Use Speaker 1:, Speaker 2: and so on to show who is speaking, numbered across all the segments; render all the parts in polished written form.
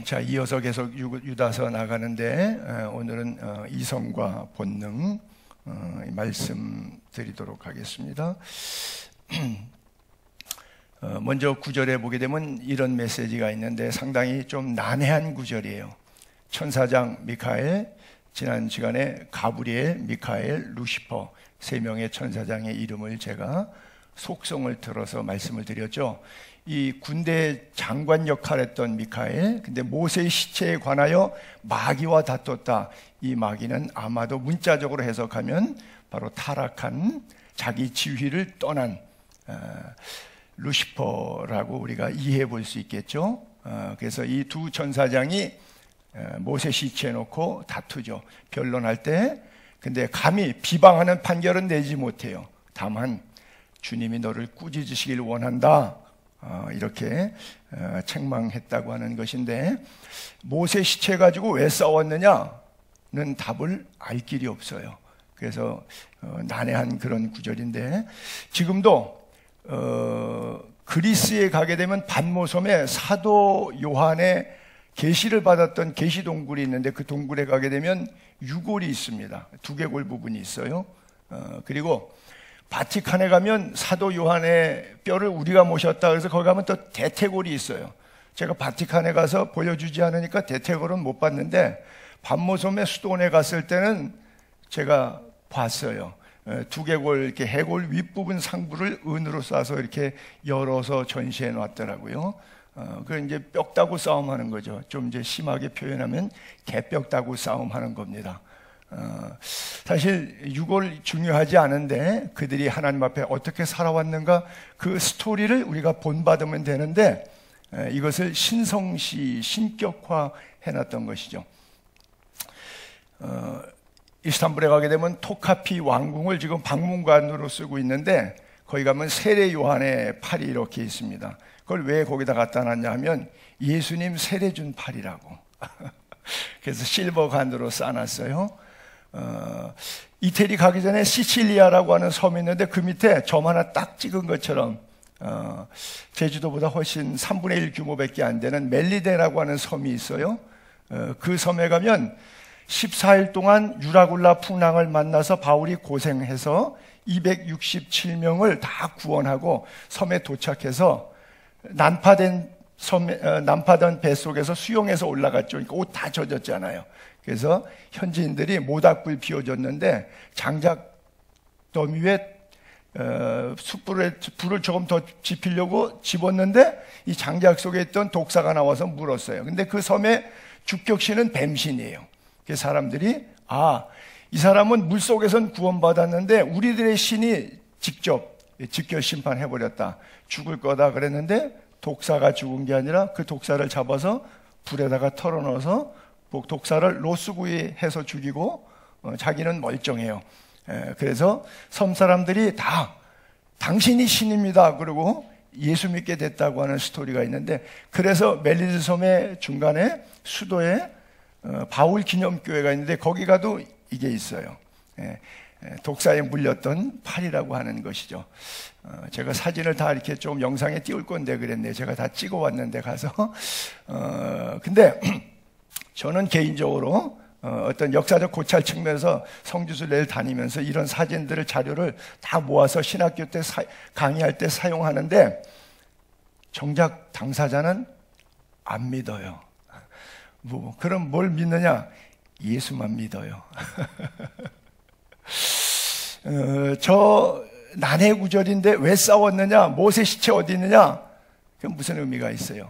Speaker 1: 자, 이어서 계속 유다서 나가는데 오늘은 이성과 본능 말씀드리도록 하겠습니다. 먼저 구절에 보게 되면 이런 메시지가 있는데 상당히 좀 난해한 구절이에요. 천사장 미카엘, 지난 시간에 가브리엘, 미카엘, 루시퍼 세 명의 천사장의 이름을 제가 속성을 들어서 말씀을 드렸죠. 이 군대 장관 역할을 했던 미카엘, 근데 모세의 시체에 관하여 마귀와 다퉜다. 이 마귀는 아마도 문자적으로 해석하면 바로 타락한 자기 지위를 떠난 루시퍼라고 우리가 이해해 볼 수 있겠죠. 그래서 이 두 천사장이 모세 시체에 놓고 다투죠. 변론할 때. 근데 감히 비방하는 판결은 내지 못해요. 다만 주님이 너를 꾸짖으시길 원한다, 이렇게 책망했다고 하는 것인데, 모세 시체 가지고 왜 싸웠느냐는 답을 알 길이 없어요. 그래서 난해한 그런 구절인데, 지금도 그리스에 가게 되면 반모섬에 사도 요한의 계시를 받았던 계시 동굴이 있는데, 그 동굴에 가게 되면 유골이 있습니다. 두개골 부분이 있어요. 그리고 바티칸에 가면 사도 요한의 뼈를 우리가 모셨다 그래서 거기 가면 또 대퇴골이 있어요. 제가 바티칸에 가서 보여주지 않으니까 대퇴골은 못 봤는데, 반모섬의 수도원에 갔을 때는 제가 봤어요. 두개골, 이렇게 해골 윗부분 상부를 은으로 쏴서 이렇게 열어서 전시해 놨더라고요. 그 이제 뼈 따고 싸움하는 거죠. 좀 이제 심하게 표현하면 개뼈 따고 싸움하는 겁니다. 사실 유골 중요하지 않은데 그들이 하나님 앞에 어떻게 살아왔는가, 그 스토리를 우리가 본받으면 되는데, 이것을 신성시, 신격화 해놨던 것이죠. 이스탄불에 가게 되면 토카피 왕궁을 지금 박물관으로 쓰고 있는데, 거기 가면 세례 요한의 팔이 이렇게 있습니다. 그걸 왜 거기다 갖다 놨냐 하면 예수님 세례 준 팔이라고. 그래서 실버 관으로 쌓아놨어요. 이태리 가기 전에 시칠리아라고 하는 섬이 있는데, 그 밑에 점 하나 딱 찍은 것처럼 제주도보다 훨씬 3분의 1 규모밖에 안 되는 멜리데라고 하는 섬이 있어요. 그 섬에 가면 14일 동안 유라굴라 풍랑을 만나서 바울이 고생해서 267명을 다 구원하고 섬에 도착해서 난파된 배 속에서 수영해서 올라갔죠. 그러니까 옷 다 젖었잖아요. 그래서 현지인들이 모닥불 피워줬는데, 장작 더미 위에 숯불을 조금 더 지피려고 집었는데 이 장작 속에 있던 독사가 나와서 물었어요. 근데 그 섬의 주격신은 뱀신이에요. 그래서 사람들이 이 사람은 물속에선 구원받았는데 우리들의 신이 직접 직결 심판해버렸다, 죽을 거다 그랬는데, 독사가 죽은 게 아니라 그 독사를 잡아서 불에다가 털어넣어서 독사를 로스구이 해서 죽이고 자기는 멀쩡해요. 그래서 섬 사람들이 다 당신이 신입니다 그러고 예수 믿게 됐다고 하는 스토리가 있는데, 그래서 멜리드 섬의 중간에 수도에 바울 기념교회가 있는데 거기 가도 이게 있어요. 독사에 물렸던 팔이라고 하는 것이죠. 제가 사진을 다 이렇게 좀 영상에 띄울 건데 그랬네. 제가 다 찍어 왔는데 가서. 근데 저는 개인적으로 어떤 역사적 고찰 측면에서 성지순례를 다니면서 이런 사진들을, 자료를 다 모아서 신학교 때 강의할 때 사용하는데, 정작 당사자는 안 믿어요. 그럼 뭘 믿느냐? 예수만 믿어요. 저 난해 구절인데 왜 싸웠느냐? 모세 시체 어디 있느냐? 그럼 무슨 의미가 있어요?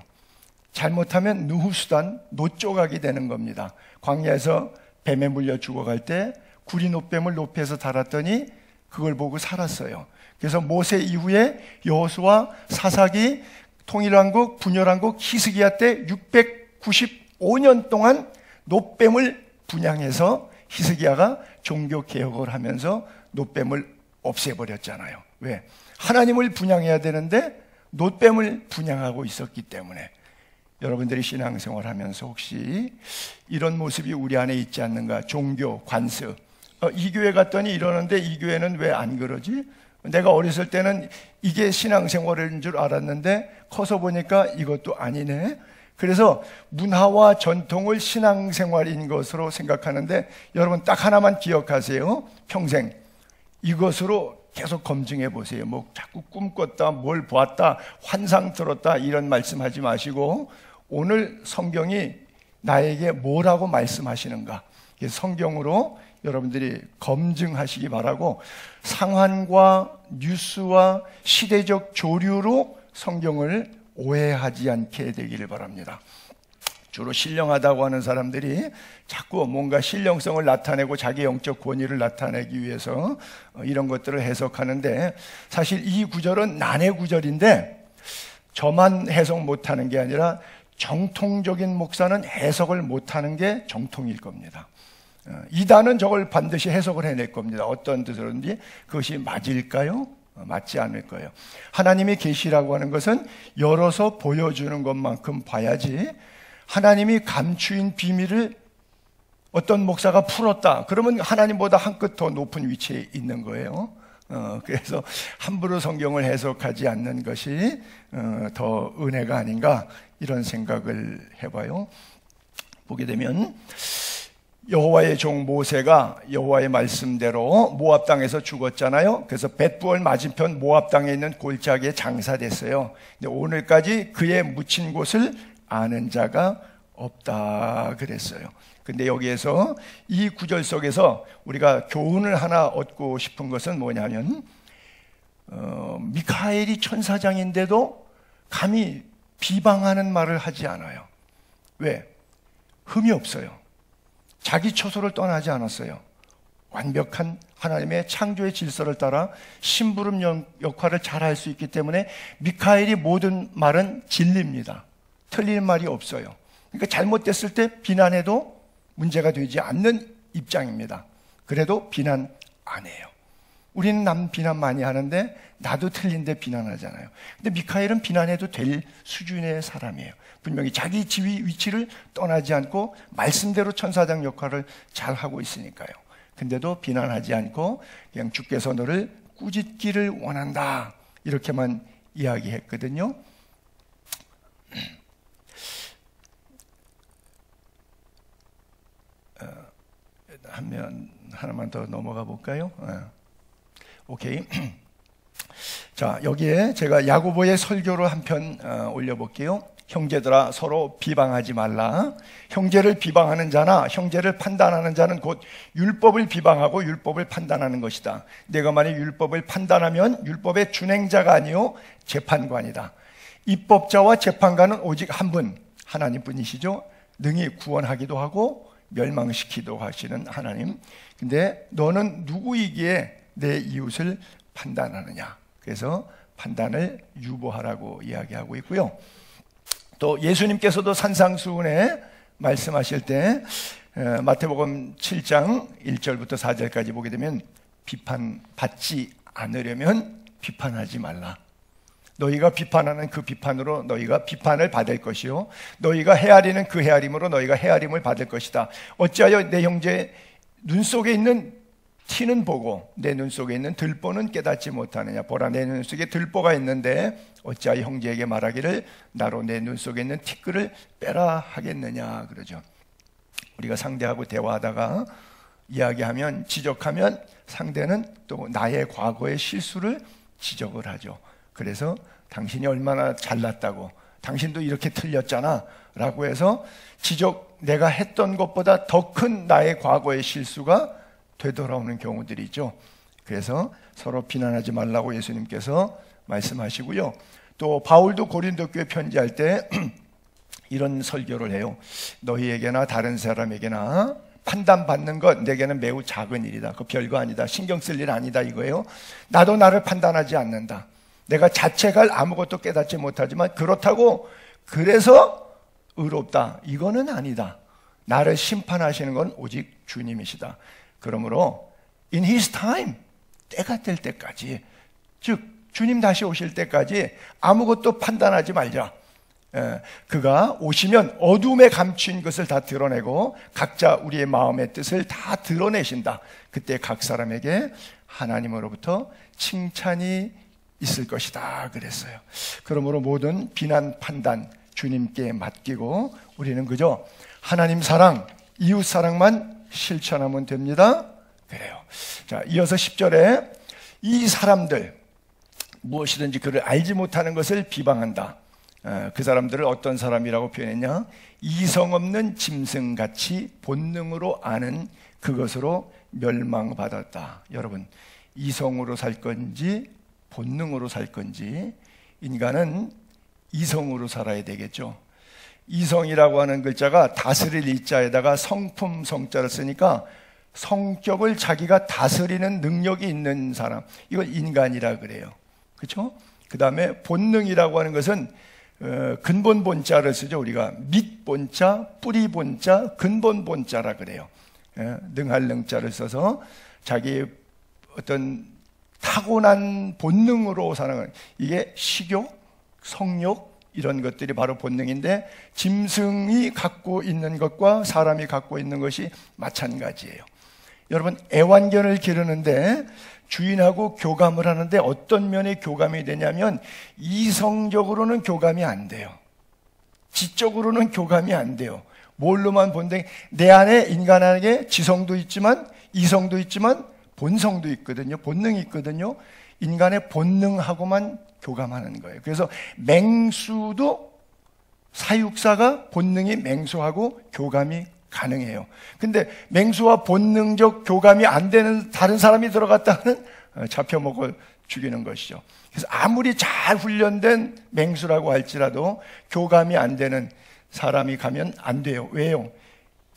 Speaker 1: 잘못하면 누후수단, 노조각이 되는 겁니다. 광야에서 뱀에 물려 죽어갈 때 구리 노뱀을 높이에서 달았더니 그걸 보고 살았어요. 그래서 모세 이후에 여호수아, 사사기, 통일왕국, 분열왕국, 히스기야 때 695년 동안 노뱀을 분양해서 히스기야가 종교개혁을 하면서 노뱀을 없애버렸잖아요. 왜? 하나님을 분양해야 되는데 노뱀을 분양하고 있었기 때문에. 여러분들이 신앙생활 하면서 혹시 이런 모습이 우리 안에 있지 않는가? 종교, 관습. 이 교회 갔더니 이러는데 이 교회는 왜 안 그러지? 내가 어렸을 때는 이게 신앙생활인 줄 알았는데 커서 보니까 이것도 아니네. 그래서 문화와 전통을 신앙생활인 것으로 생각하는데 여러분 딱 하나만 기억하세요. 평생 이것으로 계속 검증해 보세요. 뭐 자꾸 꿈꿨다, 뭘 보았다, 환상 들었다 이런 말씀하지 마시고 오늘 성경이 나에게 뭐라고 말씀하시는가 성경으로 여러분들이 검증하시기 바라고 상황과 뉴스와 시대적 조류로 성경을 오해하지 않게 되기를 바랍니다. 주로 신령하다고 하는 사람들이 자꾸 뭔가 신령성을 나타내고 자기 영적 권위를 나타내기 위해서 이런 것들을 해석하는데 사실 이 구절은 난해 구절인데 저만 해석 못하는 게 아니라 정통적인 목사는 해석을 못하는 게 정통일 겁니다. 이단은 저걸 반드시 해석을 해낼 겁니다. 어떤 뜻으로든지 그것이 맞을까요? 맞지 않을 거예요. 하나님의 계시라고 하는 것은 열어서 보여주는 것만큼 봐야지 하나님이 감추인 비밀을 어떤 목사가 풀었다 그러면 하나님보다 한 끗 더 높은 위치에 있는 거예요. 그래서 함부로 성경을 해석하지 않는 것이 더 은혜가 아닌가 이런 생각을 해봐요. 보게 되면 여호와의 종 모세가 여호와의 말씀대로 모압 땅에서 죽었잖아요. 그래서 벳부얼 맞은편 모압 땅에 있는 골짜기에 장사됐어요. 근데 오늘까지 그의 묻힌 곳을 아는 자가 없다 그랬어요. 근데 여기에서 이 구절 속에서 우리가 교훈을 하나 얻고 싶은 것은 뭐냐면 미카엘이 천사장인데도 감히 비방하는 말을 하지 않아요. 왜? 흠이 없어요. 자기 처소를 떠나지 않았어요. 완벽한 하나님의 창조의 질서를 따라 심부름 역할을 잘 할 수 있기 때문에 미카엘이 모든 말은 진리입니다. 틀린 말이 없어요. 그러니까 잘못됐을 때 비난해도 문제가 되지 않는 입장입니다. 그래도 비난 안 해요. 우리는 남 비난 많이 하는데 나도 틀린데 비난하잖아요. 근데 미카엘은 비난해도 될 수준의 사람이에요. 분명히 자기 지위 위치를 떠나지 않고 말씀대로 천사장 역할을 잘 하고 있으니까요. 근데도 비난하지 않고 그냥 주께서 너를 꾸짖기를 원한다 이렇게만 이야기했거든요. 하나만 더 넘어가 볼까요? 오케이. 자, 여기에 제가 야고보의 설교를 한 편 올려볼게요. 형제들아 서로 비방하지 말라. 형제를 비방하는 자나 형제를 판단하는 자는 곧 율법을 비방하고 율법을 판단하는 것이다. 내가 만약 율법을 판단하면 율법의 준행자가 아니요 재판관이다. 입법자와 재판관은 오직 한 분, 하나님뿐이시죠. 능히 구원하기도 하고 멸망시키기도 하시는 하나님. 근데 너는 누구이기에 내 이웃을 판단하느냐. 그래서 판단을 유보하라고 이야기하고 있고요. 또 예수님께서도 산상수훈에 말씀하실 때 마태복음 7장 1절부터 4절까지 보게 되면 비판받지 않으려면 비판하지 말라. 너희가 비판하는 그 비판으로 너희가 비판을 받을 것이요 너희가 헤아리는 그 헤아림으로 너희가 헤아림을 받을 것이다. 어찌하여 내 형제 눈 속에 있는 티는 보고 내 눈 속에 있는 들보는 깨닫지 못하느냐. 보라, 내 눈 속에 들보가 있는데 어찌하여 형제에게 말하기를 나로 내 눈 속에 있는 티끌을 빼라 하겠느냐 그러죠. 우리가 상대하고 대화하다가 이야기하면 지적하면 상대는 또 나의 과거의 실수를 지적을 하죠. 그래서 당신이 얼마나 잘났다고, 당신도 이렇게 틀렸잖아 라고 해서 내가 했던 것보다 더 큰 나의 과거의 실수가 되돌아오는 경우들이 있죠. 그래서 서로 비난하지 말라고 예수님께서 말씀하시고요. 또 바울도 고린도 교회 편지할 때 이런 설교를 해요. 너희에게나 다른 사람에게나 판단받는 것 내게는 매우 작은 일이다. 그 별거 아니다. 신경 쓸 일 아니다 이거예요. 나도 나를 판단하지 않는다. 내가 자책할 아무것도 깨닫지 못하지만 그렇다고 그래서 의롭다. 이거는 아니다. 나를 심판하시는 건 오직 주님이시다. 그러므로 in his time, 때가 될 때까지, 즉 주님 다시 오실 때까지 아무것도 판단하지 말자. 그가 오시면 어둠에 감춘 것을 다 드러내고 각자 우리의 마음의 뜻을 다 드러내신다. 그때 각 사람에게 하나님으로부터 칭찬이 있을 것이다 그랬어요. 그러므로 모든 비난, 판단 주님께 맡기고 우리는 그저 하나님 사랑, 이웃 사랑만 실천하면 됩니다. 그래요. 자, 이어서 10절에 이 사람들 무엇이든지 그를 알지 못하는 것을 비방한다. 그 사람들을 어떤 사람이라고 표현했냐? 이성 없는 짐승같이 본능으로 아는 그것으로 멸망받았다. 여러분, 이성으로 살 건지 본능으로 살 건지 인간은 이성으로 살아야 되겠죠. 이성이라고 하는 글자가 다스릴 이자에다가 성품 성자를 쓰니까 성격을 자기가 다스리는 능력이 있는 사람, 이걸 인간이라 그래요. 그렇죠? 그 다음에 본능이라고 하는 것은 근본 본자를 쓰죠. 우리가 밑본자, 뿌리 본자, 근본 본자라 그래요. 능할 능자를 써서 자기 어떤 타고난 본능으로 사는, 이게 식욕, 성욕 이런 것들이 바로 본능인데 짐승이 갖고 있는 것과 사람이 갖고 있는 것이 마찬가지예요. 여러분, 애완견을 기르는데 주인하고 교감을 하는데 어떤 면에 교감이 되냐면 이성적으로는 교감이 안 돼요. 지적으로는 교감이 안 돼요. 뭘로만 본데 내 안에 인간에게 지성도 있지만 이성도 있지만 본성도 있거든요. 본능이 있거든요. 인간의 본능하고만 교감하는 거예요. 그래서 맹수도 사육사가 본능이 맹수하고 교감이 가능해요. 근데 맹수와 본능적 교감이 안 되는 다른 사람이 들어갔다면 잡혀먹어 죽이는 것이죠. 그래서 아무리 잘 훈련된 맹수라고 할지라도 교감이 안 되는 사람이 가면 안 돼요. 왜요?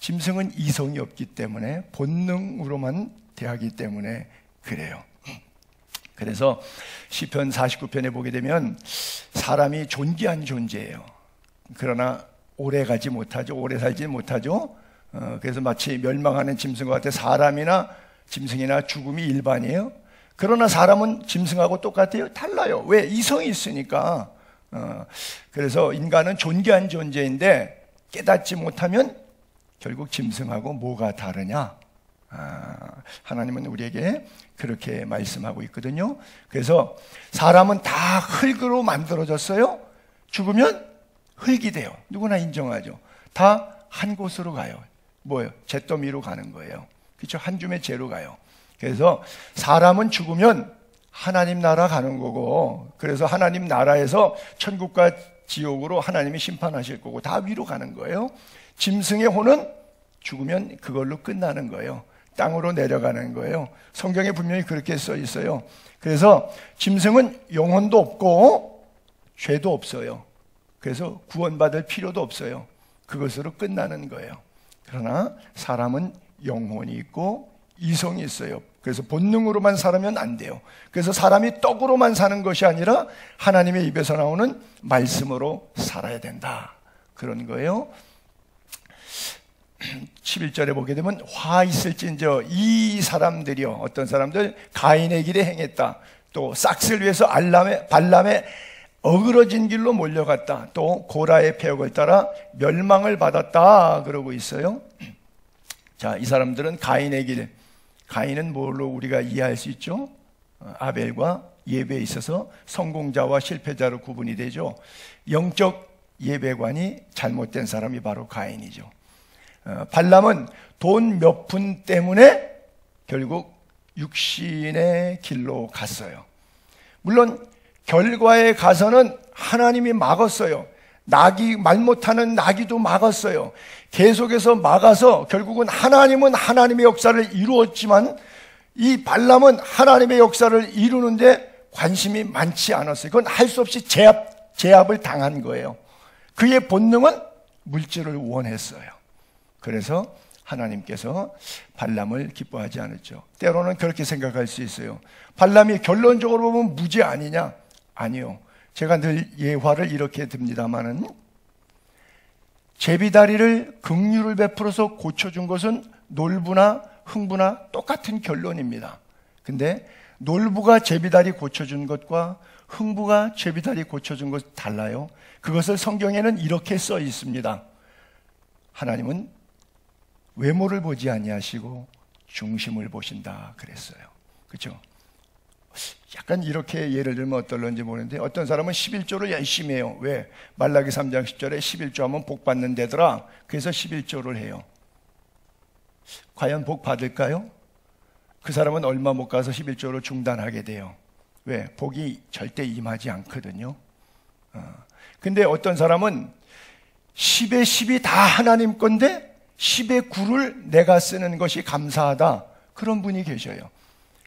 Speaker 1: 짐승은 이성이 없기 때문에 본능으로만 대하기 때문에 그래요. 그래서 시편 49편에 보게 되면 사람이 존귀한 존재예요. 그러나 오래 가지 못하죠. 오래 살지 못하죠. 그래서 마치 멸망하는 짐승과 같아 사람이나 짐승이나 죽음이 일반이에요. 그러나 사람은 짐승하고 똑같아요? 달라요. 왜? 이성이 있으니까. 그래서 인간은 존귀한 존재인데 깨닫지 못하면 결국 짐승하고 뭐가 다르냐? 하나님은 우리에게 그렇게 말씀하고 있거든요. 그래서 사람은 다 흙으로 만들어졌어요. 죽으면 흙이 돼요. 누구나 인정하죠. 다 한 곳으로 가요. 뭐예요? 잿더미로 가는 거예요. 그렇죠? 한 줌의 재로 가요. 그래서 사람은 죽으면 하나님 나라 가는 거고, 그래서 하나님 나라에서 천국과 지옥으로 하나님이 심판하실 거고 다 위로 가는 거예요. 짐승의 혼은 죽으면 그걸로 끝나는 거예요. 땅으로 내려가는 거예요. 성경에 분명히 그렇게 써 있어요. 그래서 짐승은 영혼도 없고 죄도 없어요. 그래서 구원받을 필요도 없어요. 그것으로 끝나는 거예요. 그러나 사람은 영혼이 있고 이성이 있어요. 그래서 본능으로만 살면 안 돼요. 그래서 사람이 떡으로만 사는 것이 아니라 하나님의 입에서 나오는 말씀으로 살아야 된다. 그런 거예요. 11절에 보게 되면 화 있을진저 이 사람들이요, 어떤 사람들 가인의 길에 행했다. 또 싹을 위해서 발람의 어그러진 길로 몰려갔다. 또 고라의 폐역을 따라 멸망을 받았다 그러고 있어요. 자, 이 사람들은 가인의 길, 가인은 뭘로 우리가 이해할 수 있죠? 아벨과 예배에 있어서 성공자와 실패자로 구분이 되죠. 영적 예배관이 잘못된 사람이 바로 가인이죠. 발람은 돈 몇 푼 때문에 결국 육신의 길로 갔어요. 물론 결과에 가서는 하나님이 막았어요. 말 못하는 나귀도 막았어요. 계속해서 막아서 결국은 하나님은 하나님의 역사를 이루었지만 이 발람은 하나님의 역사를 이루는데 관심이 많지 않았어요. 그건 할 수 없이 제압을 당한 거예요. 그의 본능은 물질을 원했어요. 그래서 하나님께서 발람을 기뻐하지 않았죠. 때로는 그렇게 생각할 수 있어요. 발람이 결론적으로 보면 무죄 아니냐? 아니요. 제가 늘 예화를 이렇게 듭니다마는 제비다리를 긍휼을 베풀어서 고쳐준 것은 놀부나 흥부나 똑같은 결론입니다. 근데 놀부가 제비다리 고쳐준 것과 흥부가 제비다리 고쳐준 것 달라요. 그것을 성경에는 이렇게 써 있습니다. 하나님은 외모를 보지 아니하시고 중심을 보신다 그랬어요. 그렇죠? 약간 이렇게 예를 들면 어떨런지 모르는데 어떤 사람은 11조를 열심히 해요. 왜? 말라기 3장 10절에 11조 하면 복 받는 데더라. 그래서 11조를 해요. 과연 복 받을까요? 그 사람은 얼마 못 가서 11조를 중단하게 돼요. 왜? 복이 절대 임하지 않거든요. 근데 어떤 사람은 10의 10이 다 하나님 건데 10의 9를 내가 쓰는 것이 감사하다. 그런 분이 계셔요.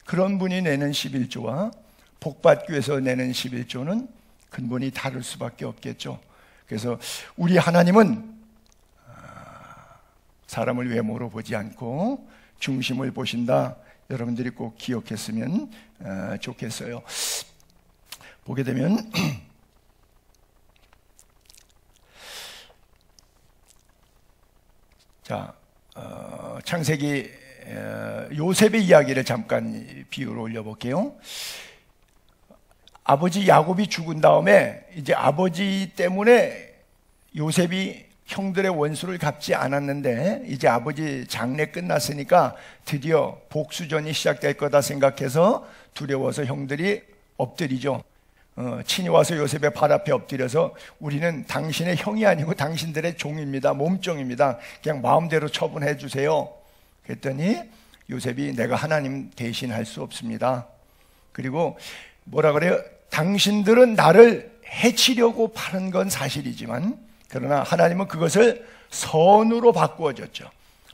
Speaker 1: 그런 분이 내는 11조와 복받기 위해서 내는 11조는 근본이 다를 수밖에 없겠죠. 그래서 우리 하나님은 사람을 외모로 보지 않고 중심을 보신다. 여러분들이 꼭 기억했으면 좋겠어요. 보게 되면 자, 창세기 요셉의 이야기를 잠깐 비유로 올려볼게요. 아버지 야곱이 죽은 다음에 이제 아버지 때문에 요셉이 형들의 원수를 갚지 않았는데 이제 아버지 장례 끝났으니까 드디어 복수전이 시작될 거다 생각해서 두려워서 형들이 엎드리죠. 친히 와서 요셉의 발 앞에 엎드려서 우리는 당신의 형이 아니고 당신들의 종입니다. 몸종입니다. 그냥 마음대로 처분해 주세요. 그랬더니 요셉이 내가 하나님 대신할 수 없습니다. 그리고 뭐라 그래요? 당신들은 나를 해치려고 파는 건 사실이지만 그러나 하나님은 그것을 선으로 바꾸어 줬죠.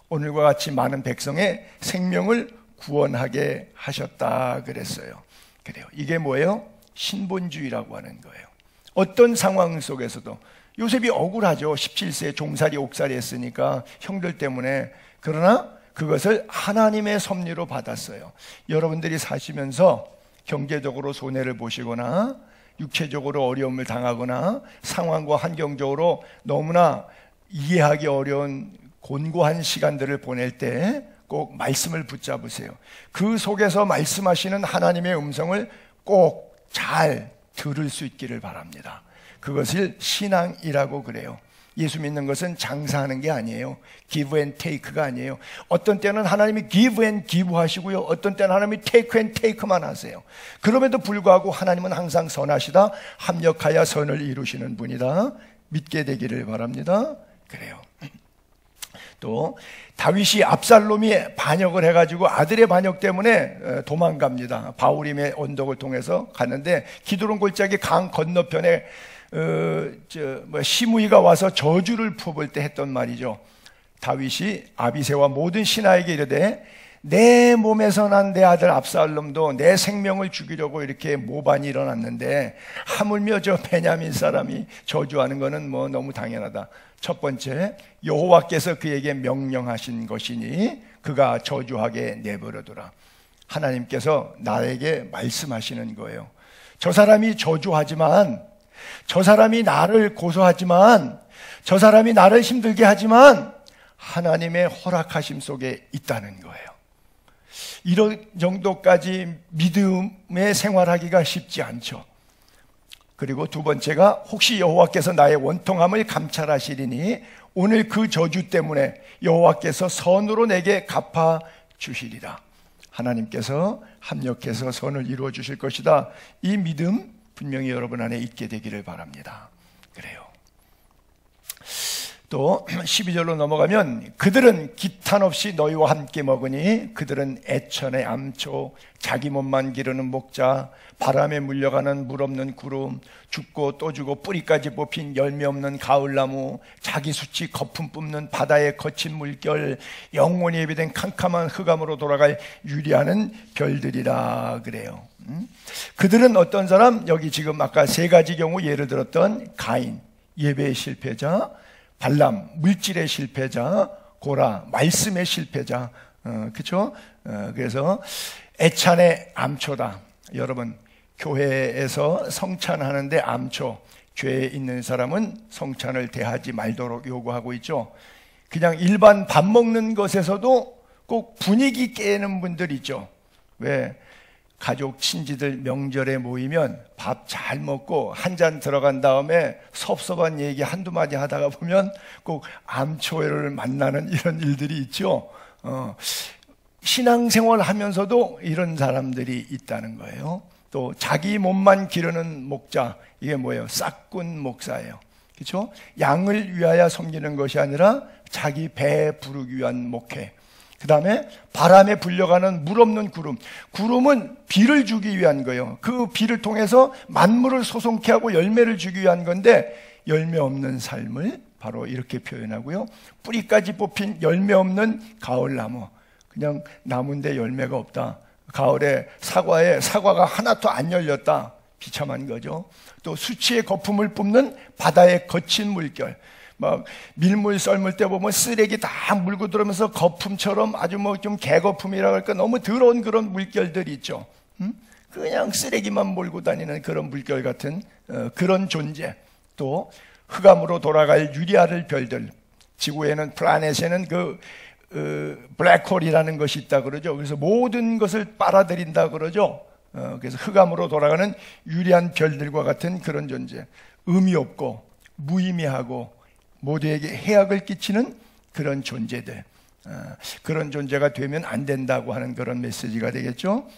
Speaker 1: 오늘과 같이 많은 백성의 생명을 구원하게 하셨다 그랬어요. 그래요. 이게 뭐예요? 신본주의라고 하는 거예요. 어떤 상황 속에서도 요셉이 억울하죠. 17세 종살이 옥살이 했으니까 형들 때문에. 그러나 그것을 하나님의 섭리로 받았어요. 여러분들이 사시면서 경제적으로 손해를 보시거나 육체적으로 어려움을 당하거나 상황과 환경적으로 너무나 이해하기 어려운 곤고한 시간들을 보낼 때 꼭 말씀을 붙잡으세요. 그 속에서 말씀하시는 하나님의 음성을 꼭 잘 들을 수 있기를 바랍니다. 그것을 신앙이라고 그래요. 예수 믿는 것은 장사하는 게 아니에요. give and take가 아니에요. 어떤 때는 하나님이 give and give 하시고요. 어떤 때는 하나님이 take and take만 하세요. 그럼에도 불구하고 하나님은 항상 선하시다. 합력하여 선을 이루시는 분이다. 믿게 되기를 바랍니다. 그래요. 또 다윗이 압살롬이 반역을 해가지고 아들의 반역 때문에 도망갑니다. 바울임의 언덕을 통해서 갔는데 기드론 골짜기 강 건너편에 시므이가 와서 저주를 퍼볼 때 했던 말이죠. 다윗이 아비새와 모든 신하에게 이르되 내 몸에서 난 내 아들 압살롬도 내 생명을 죽이려고 이렇게 모반이 일어났는데 하물며 저 베냐민 사람이 저주하는 것은 뭐 너무 당연하다. 첫 번째, 여호와께서 그에게 명령하신 것이니 그가 저주하게 내버려두라. 하나님께서 나에게 말씀하시는 거예요. 저 사람이 저주하지만, 저 사람이 나를 고소하지만, 저 사람이 나를 힘들게 하지만 하나님의 허락하심 속에 있다는 거예요. 이런 정도까지 믿음의 생활하기가 쉽지 않죠. 그리고 두 번째가 혹시 여호와께서 나의 원통함을 감찰하시리니 오늘 그 저주 때문에 여호와께서 선으로 내게 갚아 주시리라. 하나님께서 합력해서 선을 이루어 주실 것이다. 이 믿음 분명히 여러분 안에 있게 되기를 바랍니다. 그래요. 또 12절로 넘어가면 그들은 기탄 없이 너희와 함께 먹으니 그들은 애천의 암초, 자기 몸만 기르는 목자, 바람에 물려가는 물 없는 구름, 죽고 또 죽고 뿌리까지 뽑힌 열매 없는 가을나무, 자기 수치 거품 뿜는 바다의 거친 물결, 영원히 예비된 캄캄한 흑암으로 돌아갈 유리하는 별들이라 그래요. 그들은 어떤 사람? 여기 지금 아까 세 가지 경우 예를 들었던 가인, 예배의 실패자, 발람, 물질의 실패자, 고라, 말씀의 실패자, 그렇죠? 그래서 애찬의 암초다. 여러분, 교회에서 성찬하는데 암초, 죄에 있는 사람은 성찬을 대하지 말도록 요구하고 있죠. 그냥 일반 밥 먹는 것에서도 꼭 분위기 깨는 분들 있죠. 왜? 가족, 친지들 명절에 모이면 밥 잘 먹고 한 잔 들어간 다음에 섭섭한 얘기 한두 마디 하다가 보면 꼭 암초를 만나는 이런 일들이 있죠. 신앙생활 하면서도 이런 사람들이 있다는 거예요. 또 자기 몸만 기르는 목자, 이게 뭐예요? 싹군 목사예요. 그렇죠? 양을 위하여 섬기는 것이 아니라 자기 배 부르기 위한 목회. 그 다음에 바람에 불려가는 물 없는 구름. 구름은 비를 주기 위한 거예요. 그 비를 통해서 만물을 소송케 하고 열매를 주기 위한 건데, 열매 없는 삶을 바로 이렇게 표현하고요. 뿌리까지 뽑힌 열매 없는 가을나무. 그냥 나무인데 열매가 없다. 가을에 사과가 하나도 안 열렸다. 비참한 거죠. 또 수치의 거품을 뿜는 바다의 거친 물결. 막 밀물 썰물 때 보면 쓰레기 다 물고 들어오면서 거품처럼 아주 뭐 좀 개거품이라고 할까, 너무 더러운 그런 물결들이 있죠. 그냥 쓰레기만 몰고 다니는 그런 물결 같은 그런 존재. 또 흑암으로 돌아갈 유리알 별들. 지구에는, 플라넷에는 블랙홀이라는 것이 있다 그러죠. 그래서 모든 것을 빨아들인다 그러죠. 그래서 흑암으로 돌아가는 유리한 별들과 같은 그런 존재. 의미 없고 무의미하고 모두에게 해악을 끼치는 그런 존재들. 그런 존재가 되면 안 된다고 하는 그런 메시지가 되겠죠.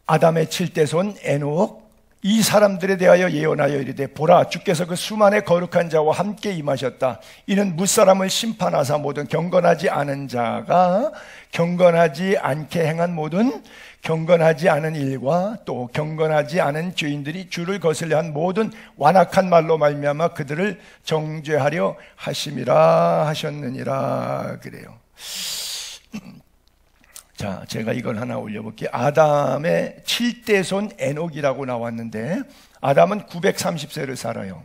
Speaker 1: 아담의 7대손 에녹, 이 사람들에 대하여 예언하여 이르되, 보라, 주께서 그 수만의 거룩한 자와 함께 임하셨다. 이는 무사람을 심판하사 모든 경건하지 않은 자가 경건하지 않게 행한 모든 경건하지 않은 일과 또 경건하지 않은 죄인들이 주를 거슬려 한 모든 완악한 말로 말미암아 그들을 정죄하려 하심이라 하셨느니라. 그래요. 자, 제가 이걸 하나 올려볼게요. 아담의 7대손 에녹이라고 나왔는데, 아담은 930세를 살아요.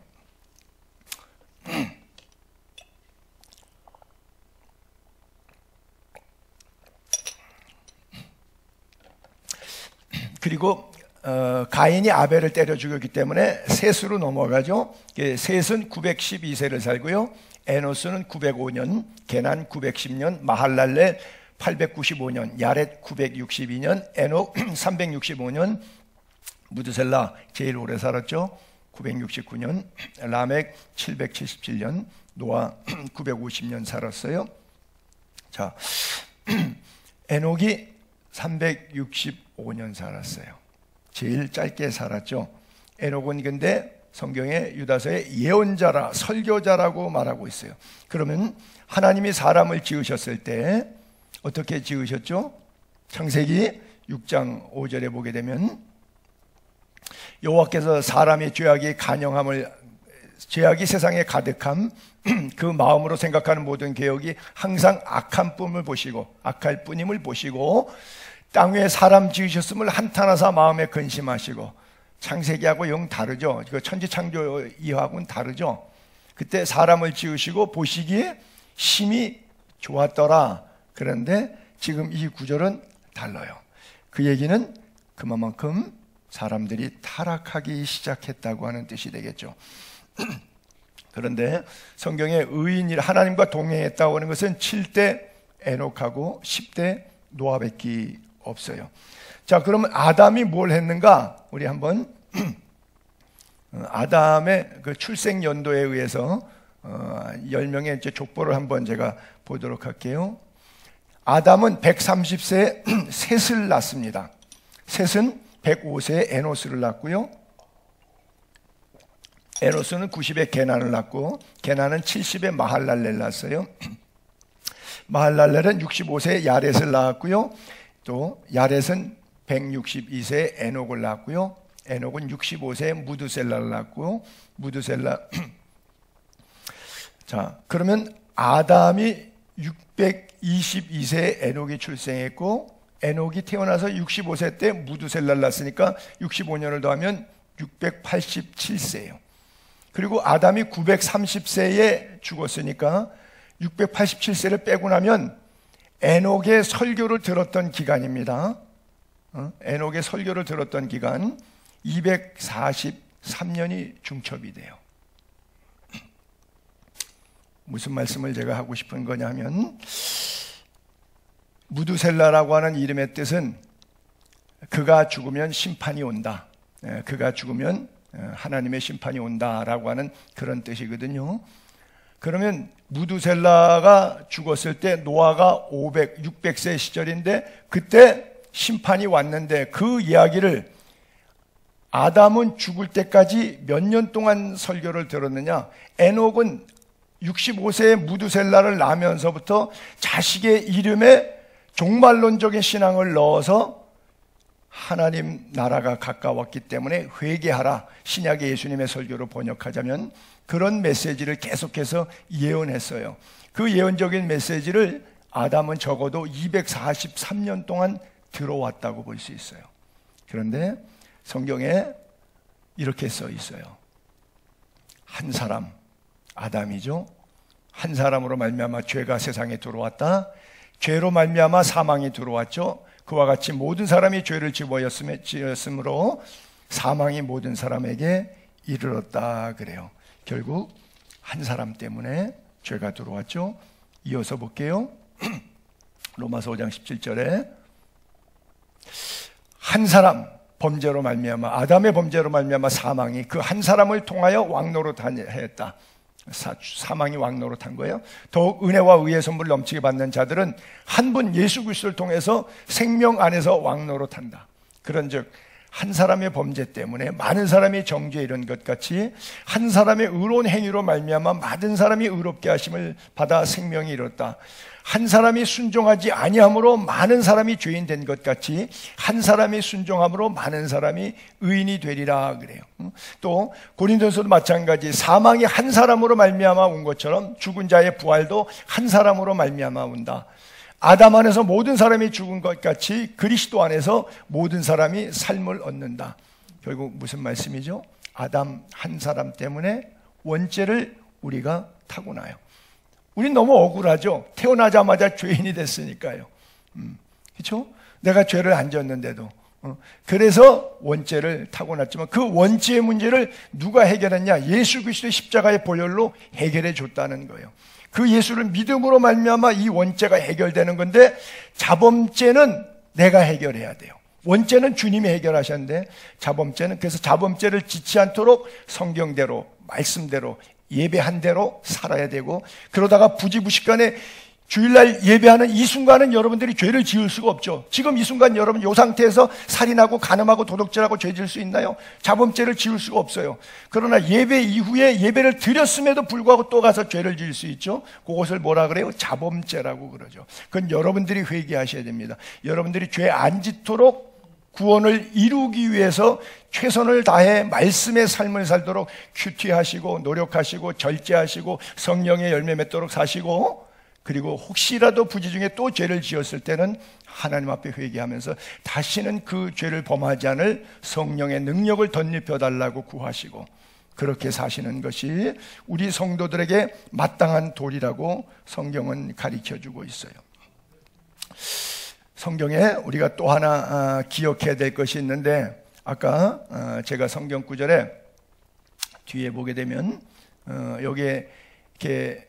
Speaker 1: 그리고 가인이 아벨을 때려 죽였기 때문에 셋으로 넘어가죠. 셋은 912세를 살고요. 에노스는 905년, 게난 910년, 마할랄렐 895년, 야렛 962년, 에녹 365년, 무드셀라 제일 오래 살았죠. 969년, 라멕 777년, 노아 950년 살았어요. 자, 에녹이 365년 살았어요. 제일 짧게 살았죠. 에녹은 근데 성경에 유다서에 예언자라, 설교자라고 말하고 있어요. 그러면 하나님이 사람을 지으셨을 때 어떻게 지으셨죠? 창세기 6장 5절에 보게 되면, 여호와께서 사람의 죄악이 세상에 가득함, 그 마음으로 생각하는 모든 계획이 항상 악할 뿐임을 보시고 땅 위에 사람 지으셨음을 한탄하사 마음에 근심하시고. 창세기하고 영 다르죠. 천지창조 이하고는 다르죠. 그때 사람을 지으시고 보시기에 심히 좋았더라. 그런데 지금 이 구절은 달라요. 그 얘기는 그만큼 사람들이 타락하기 시작했다고 하는 뜻이 되겠죠. 그런데 성경에 의인이 하나님과 동행했다고 하는 것은 7대 에녹하고 10대 노아밖에 없어요. 자, 그러면 아담이 뭘 했는가? 우리 한번 아담의 그 출생 연도에 의해서 10명의 이제 족보를 한번 제가 보도록 할게요. 아담은 130세에 셋을 낳습니다. 셋은 105세에 에노스를 낳고요. 에노스는 90에 게난을 낳고, 게난은 70에 마할랄렐을 낳았어요. 마할랄렐은 65세에 야렛을 낳았고요. 또 야렛은 162세에 에녹을 낳았고요. 에녹은 65세에 무드셀라를 낳았고요. 무드셀라 자, 그러면 아담이 622세에 에녹이 출생했고, 에녹이 태어나서 65세 때 무드셀라를 낳았으니까 65년을 더하면 687세예요. 그리고 아담이 930세에 죽었으니까 687세를 빼고 나면 에녹의 설교를 들었던 기간입니다. 에녹의 설교를 들었던 기간 243년이 중첩이 돼요. 무슨 말씀을 제가 하고 싶은 거냐 하면, 무드셀라라고 하는 이름의 뜻은 그가 죽으면 심판이 온다. 그가 죽으면 하나님의 심판이 온다라고 하는 그런 뜻이거든요. 그러면 무두셀라가 죽었을 때 노아가 600세 시절인데 그때 심판이 왔는데 그 이야기를 아담은 죽을 때까지 몇 년 동안 설교를 들었느냐? 에녹은 65세의 무두셀라를 낳으면서부터 자식의 이름에 종말론적인 신앙을 넣어서 하나님 나라가 가까웠기 때문에 회개하라. 신약의 예수님의 설교로 번역하자면 그런 메시지를 계속해서 예언했어요. 그 예언적인 메시지를 아담은 적어도 243년 동안 들어왔다고 볼 수 있어요. 그런데 성경에 이렇게 써 있어요. 한 사람, 아담이죠. 한 사람으로 말미암아 죄가 세상에 들어왔다. 죄로 말미암아 사망이 들어왔죠. 그와 같이 모든 사람이 죄를 지었으므로 사망이 모든 사람에게 이르렀다 그래요. 결국 한 사람 때문에 죄가 들어왔죠. 이어서 볼게요. 로마서 5장 17절에 한 사람 범죄로 말미암아 아담의 범죄로 말미암아 사망이 그 한 사람을 통하여 왕노릇하였다. 사망이 왕노릇한 거예요. 더욱 은혜와 의의 선물 넘치게 받는 자들은 한 분 예수 그리스도를 통해서 생명 안에서 왕노릇한다. 그런즉 한 사람의 범죄 때문에 많은 사람이 정죄에 이른 것 같이 한 사람의 의로운 행위로 말미암아 많은 사람이 의롭게 하심을 받아 생명이 이뤘다. 한 사람이 순종하지 아니함으로 많은 사람이 죄인 된 것 같이 한 사람이 순종함으로 많은 사람이 의인이 되리라 그래요. 또 고린도서도 마찬가지 사망이 한 사람으로 말미암아 온 것처럼 죽은 자의 부활도 한 사람으로 말미암아 온다. 아담 안에서 모든 사람이 죽은 것 같이 그리스도 안에서 모든 사람이 삶을 얻는다. 결국 무슨 말씀이죠? 아담 한 사람 때문에 원죄를 우리가 타고나요. 우린 너무 억울하죠. 태어나자마자 죄인이 됐으니까요. 그렇죠? 내가 죄를 안 졌는데도. 그래서 원죄를 타고났지만 그 원죄의 문제를 누가 해결했냐? 예수 그리스도의 십자가의 보혈로 해결해 줬다는 거예요. 그 예수를 믿음으로 말미암아 이 원죄가 해결되는 건데 자범죄는 내가 해결해야 돼요. 원죄는 주님이 해결하셨는데 자범죄는 그래서 자범죄를 짓지 않도록 성경대로 말씀대로 예배한 대로 살아야 되고 그러다가 부지부식간에 주일날 예배하는 이 순간은 여러분들이 죄를 지을 수가 없죠. 지금 이 순간 여러분 이 상태에서 살인하고 간음하고 도둑질하고 죄 지을 수 있나요? 자범죄를 지을 수가 없어요. 그러나 예배 이후에 예배를 드렸음에도 불구하고 또 가서 죄를 지을 수 있죠. 그것을 뭐라 그래요? 자범죄라고 그러죠. 그건 여러분들이 회개하셔야 됩니다. 여러분들이 죄 안 짓도록 구원을 이루기 위해서 최선을 다해 말씀의 삶을 살도록 큐티하시고 노력하시고 절제하시고 성령의 열매 맺도록 사시고 그리고 혹시라도 부지 중에 또 죄를 지었을 때는 하나님 앞에 회개하면서 다시는 그 죄를 범하지 않을 성령의 능력을 덧입혀 달라고 구하시고 그렇게 사시는 것이 우리 성도들에게 마땅한 도리라고 성경은 가르쳐주고 있어요. 성경에 우리가 또 하나 기억해야 될 것이 있는데 아까 제가 성경 구절에 뒤에 보게 되면 여기에 이렇게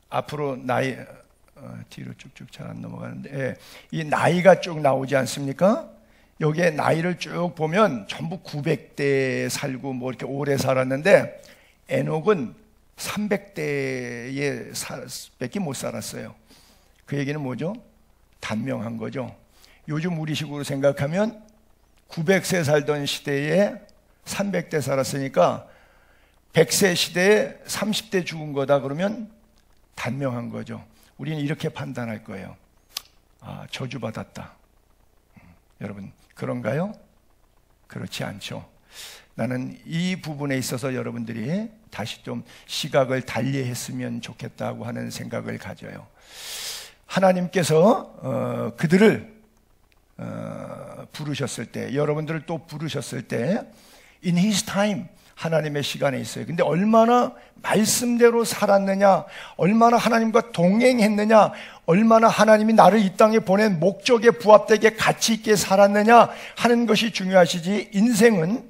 Speaker 1: 앞으로 나이 뒤로 쭉쭉 잘 안 넘어가는데 이 나이가 쭉 나오지 않습니까? 여기에 나이를 쭉 보면 전부 900대 살고 뭐 이렇게 오래 살았는데 에녹은 300대에 밖에 못 살았어요. 그 얘기는 뭐죠? 단명한 거죠. 요즘 우리식으로 생각하면 900세 살던 시대에 300대 살았으니까 100세 시대에 30대 죽은 거다 그러면 단명한 거죠. 우리는 이렇게 판단할 거예요. 아, 저주받았다. 여러분 그런가요? 그렇지 않죠. 나는 이 부분에 있어서 여러분들이 다시 좀 시각을 달리 했으면 좋겠다고 하는 생각을 가져요. 하나님께서 그들을 부르셨을 때 여러분들을 또 부르셨을 때 In His time 하나님의 시간에 있어요. 근데 얼마나 말씀대로 살았느냐, 얼마나 하나님과 동행했느냐, 얼마나 하나님이 나를 이 땅에 보낸 목적에 부합되게 가치 있게 살았느냐 하는 것이 중요하시지 인생은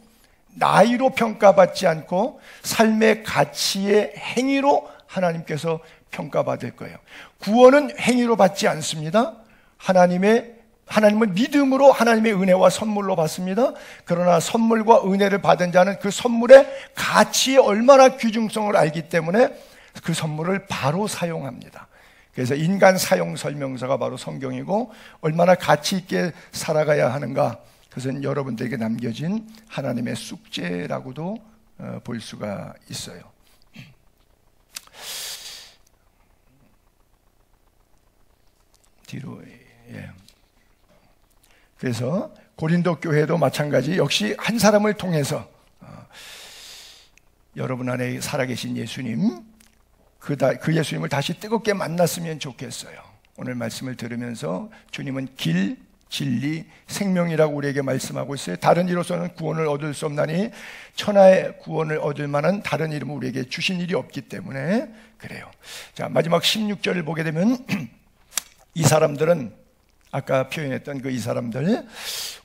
Speaker 1: 나이로 평가받지 않고 삶의 가치의 행위로 하나님께서 평가받을 거예요. 구원은 행위로 받지 않습니다. 하나님은 믿음으로 하나님의 은혜와 선물로 받습니다. 그러나 선물과 은혜를 받은 자는 그 선물의 가치에 얼마나 귀중성을 알기 때문에 그 선물을 바로 사용합니다. 그래서 인간 사용 설명서가 바로 성경이고, 얼마나 가치 있게 살아가야 하는가, 그것은 여러분들에게 남겨진 하나님의 숙제라고도 볼 수가 있어요. 뒤로, 예. 그래서 고린도 교회도 마찬가지, 역시 한 사람을 통해서 여러분 안에 살아계신 예수님, 그 예수님을 다시 뜨겁게 만났으면 좋겠어요. 오늘 말씀을 들으면서 주님은 길, 진리, 생명이라고 우리에게 말씀하고 있어요. 다른 이로서는 구원을 얻을 수 없나니 천하의 구원을 얻을 만한 다른 이름을 우리에게 주신 일이 없기 때문에 그래요. 자, 마지막 16절을 보게 되면 이 사람들은, 아까 표현했던 그 이 사람들,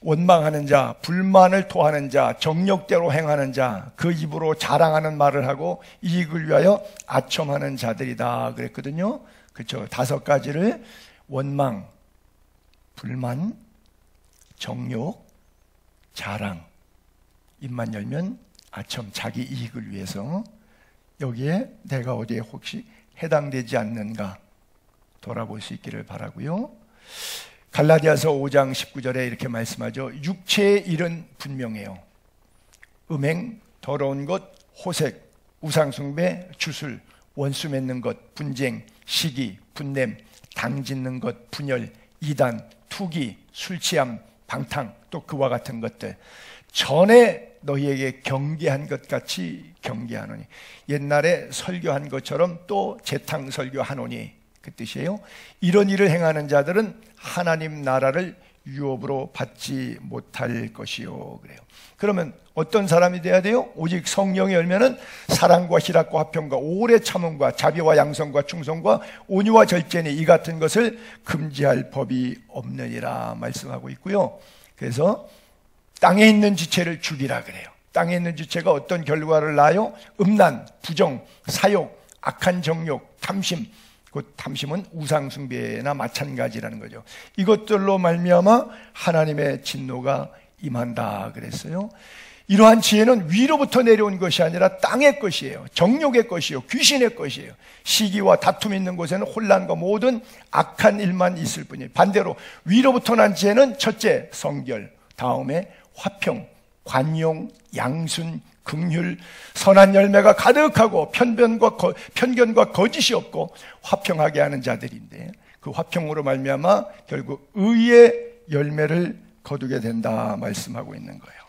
Speaker 1: 원망하는 자, 불만을 토하는 자, 정욕대로 행하는 자, 그 입으로 자랑하는 말을 하고 이익을 위하여 아첨하는 자들이다 그랬거든요. 그렇죠. 5가지를 원망, 불만, 정욕, 자랑, 입만 열면 아첨, 자기 이익을 위해서. 여기에 내가 어디에 혹시 해당되지 않는가 돌아볼 수 있기를 바라고요. 갈라디아서 5장 19절에 이렇게 말씀하죠. 육체의 일은 분명해요. 음행, 더러운 것, 호색, 우상숭배, 주술, 원수 맺는 것, 분쟁, 시기, 분냄, 당짓는 것, 분열, 이단, 투기, 술취함, 방탕, 또 그와 같은 것들, 전에 너희에게 경계한 것 같이 경계하노니. 옛날에 설교한 것처럼 또 재탕 설교하노니, 그 뜻이에요. 이런 일을 행하는 자들은 하나님 나라를 유업으로 받지 못할 것이요. 그래요. 그러면 어떤 사람이 돼야 돼요? 오직 성령이 열면은 사랑과 희락과 화평과 오래 참음과 자비와 양성과 충성과 온유와 절제니 이 같은 것을 금지할 법이 없느니라 말씀하고 있고요. 그래서 땅에 있는 지체를 죽이라 그래요. 땅에 있는 지체가 어떤 결과를 낳아요? 음란, 부정, 사욕, 악한 정욕, 탐심. 그 탐심은 우상숭배나 마찬가지라는 거죠. 이것들로 말미암아 하나님의 진노가 임한다 그랬어요. 이러한 지혜는 위로부터 내려온 것이 아니라 땅의 것이에요. 정욕의 것이요, 귀신의 것이에요. 시기와 다툼이 있는 곳에는 혼란과 모든 악한 일만 있을 뿐이에요. 반대로 위로부터 난 지혜는 첫째 성결, 다음에 화평, 관용, 양순, 긍휼, 선한 열매가 가득하고 편견과 거짓이 없고 화평하게 하는 자들인데, 그 화평으로 말미암아 결국 의의 열매를 거두게 된다 말씀하고 있는 거예요.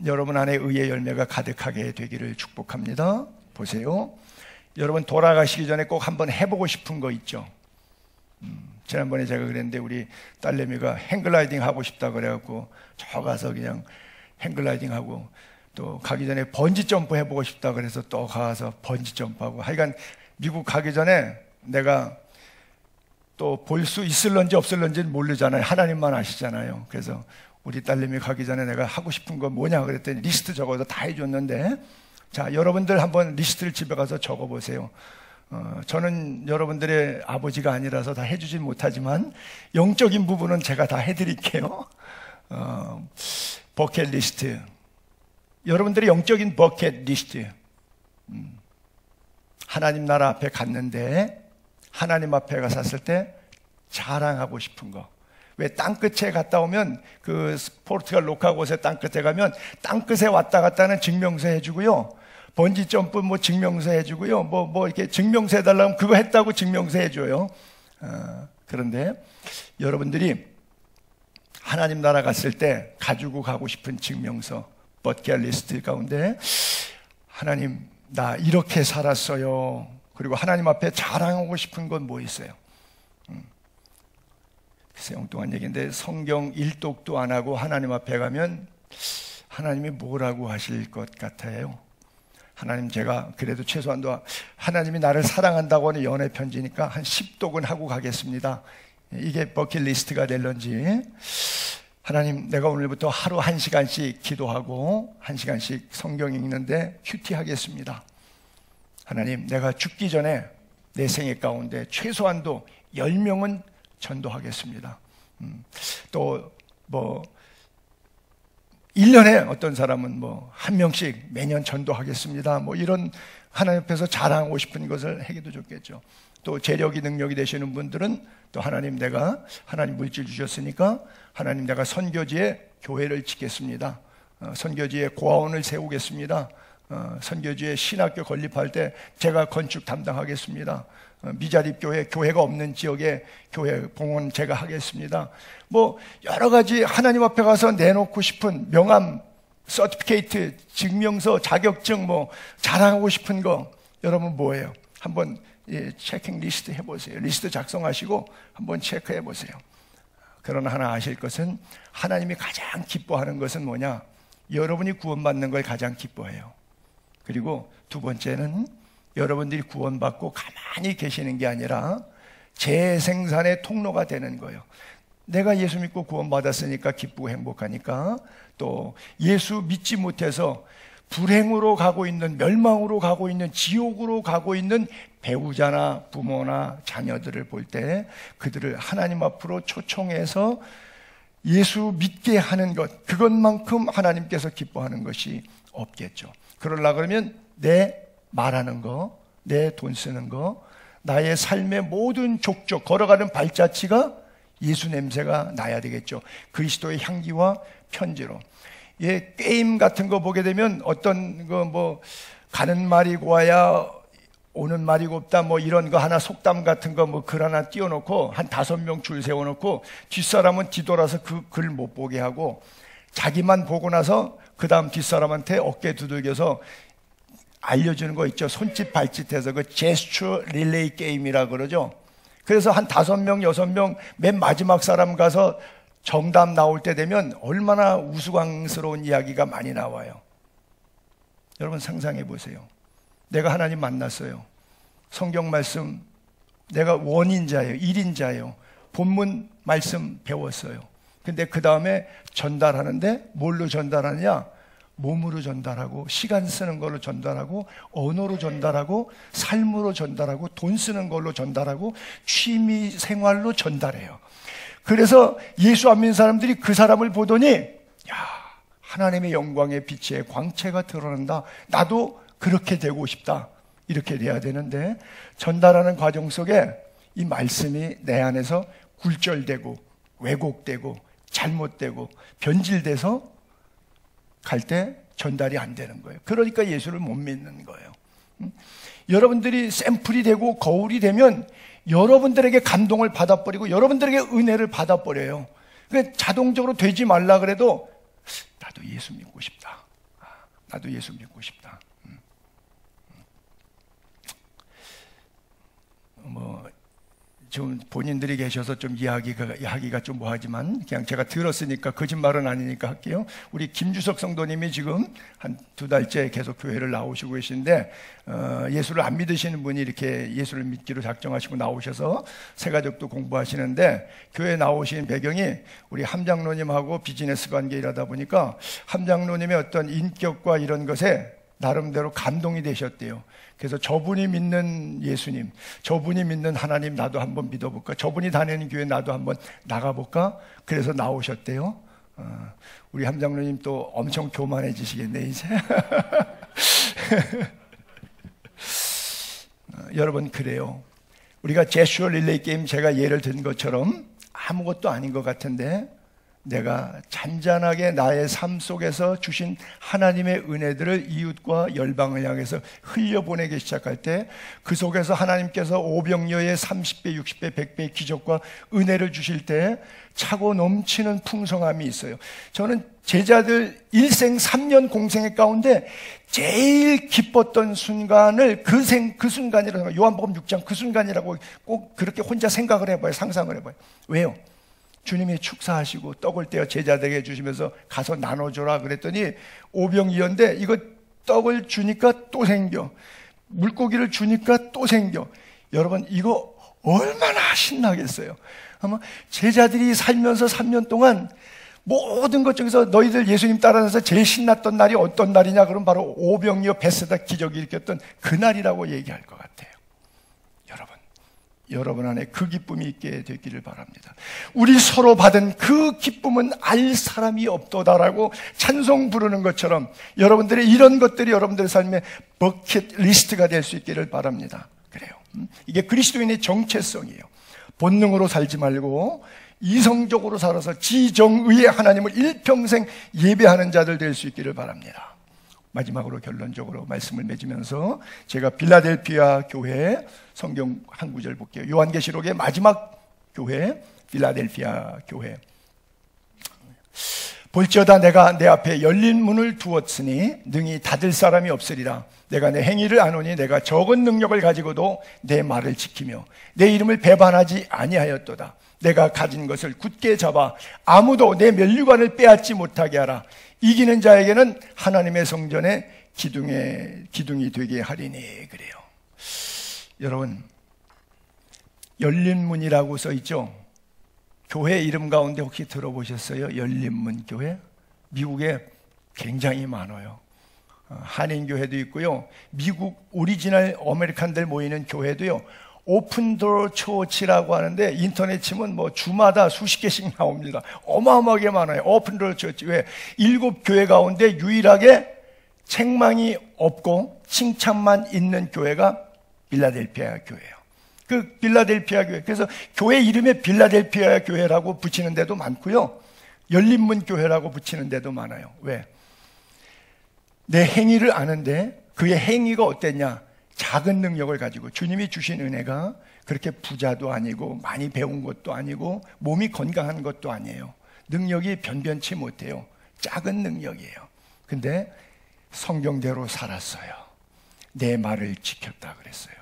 Speaker 1: 여러분 안에 의의 열매가 가득하게 되기를 축복합니다. 보세요. 여러분 돌아가시기 전에 꼭 한번 해보고 싶은 거 있죠? 지난번에 제가 그랬는데 우리 딸내미가 행글라이딩 하고 싶다 그래갖고 저 가서 그냥 행글라이딩 하고, 또 가기 전에 번지 점프 해보고 싶다 그래서 또 가서 번지 점프하고, 하여간 미국 가기 전에 내가 또 볼 수 있을런지 없을런지는 모르잖아요. 하나님만 아시잖아요. 그래서 우리 딸내미 가기 전에 내가 하고 싶은 거 뭐냐 그랬더니 리스트 적어서 다 해줬는데, 자, 여러분들 한번 리스트를 집에 가서 적어보세요. 저는 여러분들의 아버지가 아니라서 다 해주진 못하지만 영적인 부분은 제가 다 해드릴게요. 버킷리스트, 여러분들의 영적인 버킷리스트. 하나님 나라 앞에 갔는데, 하나님 앞에 갔을 때 자랑하고 싶은 거. 왜 땅끝에 갔다 오면, 그 포르투갈 로카 곳에 땅끝에 가면 땅끝에 왔다 갔다 하는 증명서 해주고요, 번지 점프 뭐 증명서 해주고요, 뭐 이렇게 증명서 해달라면 그거 했다고 증명서 해줘요. 그런데 여러분들이 하나님 나라 갔을 때 가지고 가고 싶은 증명서, 버킷리스트 가운데 하나님 나 이렇게 살았어요, 그리고 하나님 앞에 자랑하고 싶은 건 뭐 있어요? 글쎄 엉뚱한 얘기인데 성경 일독도 안 하고 하나님 앞에 가면 하나님이 뭐라고 하실 것 같아요? 하나님, 제가 그래도 최소한도 하나님이 나를 사랑한다고 하는 연애 편지니까 한 10독은 하고 가겠습니다. 이게 버킷리스트가 될런지. 하나님, 내가 오늘부터 하루 1시간씩 기도하고 1시간씩 성경 읽는데 큐티하겠습니다. 하나님, 내가 죽기 전에 내 생애 가운데 최소한도 10명은 전도하겠습니다. 또 뭐 1년에 어떤 사람은 뭐 1명씩 매년 전도하겠습니다. 뭐 이런 하나님 앞에서 자랑하고 싶은 것을 해도 좋겠죠. 또 재력이 능력이 되시는 분들은 또 하나님 물질 주셨으니까 하나님 내가 선교지에 교회를 짓겠습니다. 선교지에 고아원을 세우겠습니다. 선교지에 신학교 건립할 때 제가 건축 담당하겠습니다. 미자립 교회가 없는 지역에 교회 봉헌 제가 하겠습니다. 뭐 여러 가지 하나님 앞에 가서 내놓고 싶은 명함, 서티피케이트, 증명서, 자격증 뭐 자랑하고 싶은 거 여러분 뭐예요? 한번 체킹 리스트 해보세요. 리스트 작성하시고 한번 체크해 보세요. 그러나 하나 아실 것은 하나님이 가장 기뻐하는 것은 뭐냐? 여러분이 구원받는 걸 가장 기뻐해요. 그리고 두 번째는 여러분들이 구원받고 가만히 계시는 게 아니라 재생산의 통로가 되는 거예요. 내가 예수 믿고 구원받았으니까 기쁘고 행복하니까 또 예수 믿지 못해서 불행으로 가고 있는, 멸망으로 가고 있는, 지옥으로 가고 있는 배우자나 부모나 자녀들을 볼 때 그들을 하나님 앞으로 초청해서 예수 믿게 하는 것, 그것만큼 하나님께서 기뻐하는 것이 없겠죠. 그러려고 그러면 내 말하는 거, 내 돈 쓰는 거, 나의 삶의 모든 족족 걸어가는 발자취가 예수 냄새가 나야 되겠죠. 그리스도의 향기와 편지로. 게임 같은 거 보게 되면 어떤 거 뭐 가는 말이 고와야 오는 말이 곱다 뭐 이런 거 하나 속담 같은 거 뭐 글 하나 띄워놓고 한 5명 줄 세워놓고 뒷사람은 뒤돌아서 그 글 못 보게 하고 자기만 보고 나서 그 다음 뒷사람한테 어깨 두들겨서 알려주는 거 있죠. 손짓 발짓해서 그 제스처 릴레이 게임이라 그러죠. 그래서 한 5명, 6명 맨 마지막 사람 가서 정답 나올 때 되면 얼마나 우스꽝스러운 이야기가 많이 나와요. 여러분 상상해 보세요. 내가 하나님 만났어요. 성경 말씀 내가 원인자예요. 1인자예요. 본문 말씀 배웠어요. 근데 그 다음에 전달하는데 뭘로 전달하느냐? 몸으로 전달하고 시간 쓰는 걸로 전달하고 언어로 전달하고 삶으로 전달하고 돈 쓰는 걸로 전달하고 취미 생활로 전달해요. 그래서 예수 안 믿는 사람들이 그 사람을 보더니 야, 하나님의 영광의 빛의 광채가 드러난다. 나도 그렇게 되고 싶다. 이렇게 돼야 되는데 전달하는 과정 속에 이 말씀이 내 안에서 굴절되고 왜곡되고 잘못되고 변질돼서 갈 때 전달이 안 되는 거예요. 그러니까 예수를 못 믿는 거예요. 여러분들이 샘플이 되고 거울이 되면 여러분들에게 감동을 받아버리고 여러분들에게 은혜를 받아버려요. 그러니까 자동적으로 되지 말라 그래도 나도 예수 믿고 싶다. 나도 예수 믿고 싶다. 좀 본인들이 계셔서 좀 이야기가 좀 뭐하지만 그냥 제가 들었으니까 거짓말은 아니니까 할게요. 우리 김주석 성도님이 지금 한 2달째 계속 교회를 나오시고 계신데 예수를 안 믿으시는 분이 이렇게 예수를 믿기로 작정하시고 나오셔서 새가족도 공부하시는데 교회 나오신 배경이 우리 함장로님하고 비즈니스 관계 일하다 보니까 함장로님의 어떤 인격과 이런 것에 나름대로 감동이 되셨대요. 그래서 저분이 믿는 예수님, 저분이 믿는 하나님 나도 한번 믿어볼까? 저분이 다니는 교회 나도 한번 나가볼까? 그래서 나오셨대요. 우리 함장로님 또 엄청 교만해지시겠네 이제. 여러분 그래요. 우리가 제슈어 릴레이 게임 제가 예를 든 것처럼 아무것도 아닌 것 같은데 내가 잔잔하게 나의 삶 속에서 주신 하나님의 은혜들을 이웃과 열방을 향해서 흘려보내기 시작할 때 그 속에서 하나님께서 오병이어의 30배, 60배, 100배의 기적과 은혜를 주실 때 차고 넘치는 풍성함이 있어요. 저는 제자들 일생 3년 공생의 가운데 제일 기뻤던 순간을 그 순간이라고 생각해요. 요한복음 6장 그 순간이라고 꼭 그렇게 혼자 생각을 해봐요. 상상을 해봐요. 왜요? 주님이 축사하시고 떡을 떼어 제자들에게 주시면서 가서 나눠줘라 그랬더니 오병이어인데 이거 떡을 주니까 또 생겨, 물고기를 주니까 또 생겨. 여러분 이거 얼마나 신나겠어요. 아마 제자들이 살면서 3년 동안 모든 것 중에서 너희들 예수님 따라서 제일 신났던 날이 어떤 날이냐 그러면 바로 오병이어 베세다 기적이 일으켰던 그날이라고 얘기할 것 같아요. 여러분 여러분 안에 그 기쁨이 있게 되기를 바랍니다. 우리 서로 받은 그 기쁨은 알 사람이 없도다라고 찬송 부르는 것처럼 여러분들의 이런 것들이 여러분들의 삶의 버킷리스트가 될 수 있기를 바랍니다. 그래요. 이게 그리스도인의 정체성이에요. 본능으로 살지 말고 이성적으로 살아서 지정의의 하나님을 일평생 예배하는 자들 될 수 있기를 바랍니다. 마지막으로 결론적으로 말씀을 맺으면서 제가 빌라델피아 교회 성경 한 구절 볼게요. 요한계시록의 마지막 교회, 빌라델피아 교회. 볼지어다 내가 내 앞에 열린 문을 두었으니 능히 닫을 사람이 없으리라. 내가 내 행위를 아노니 내가 적은 능력을 가지고도 내 말을 지키며 내 이름을 배반하지 아니하였도다. 내가 가진 것을 굳게 잡아 아무도 내 면류관을 빼앗지 못하게 하라. 이기는 자에게는 하나님의 성전에 기둥이 되게 하리니. 그래요. 여러분, 열린 문이라고 써 있죠. 교회 이름 가운데 혹시 들어보셨어요? 열린문 교회? 미국에 굉장히 많아요. 한인교회도 있고요. 미국 오리지널 아메리칸들 모이는 교회도요. 오픈도어 처치라고 하는데 인터넷 치면 뭐 주마다 수십 개씩 나옵니다. 어마어마하게 많아요. 오픈도어 처치. 왜? 7교회 가운데 유일하게 책망이 없고 칭찬만 있는 교회가 빌라델피아 교회예요. 그 빌라델피아 교회. 그래서 교회 이름에 빌라델피아 교회라고 붙이는 데도 많고요. 열린문 교회라고 붙이는 데도 많아요. 왜? 내 행위를 아는데 그의 행위가 어땠냐? 작은 능력을 가지고 주님이 주신 은혜가 그렇게 부자도 아니고 많이 배운 것도 아니고 몸이 건강한 것도 아니에요. 능력이 변변치 못해요. 작은 능력이에요. 근데 성경대로 살았어요. 내 말을 지켰다 그랬어요.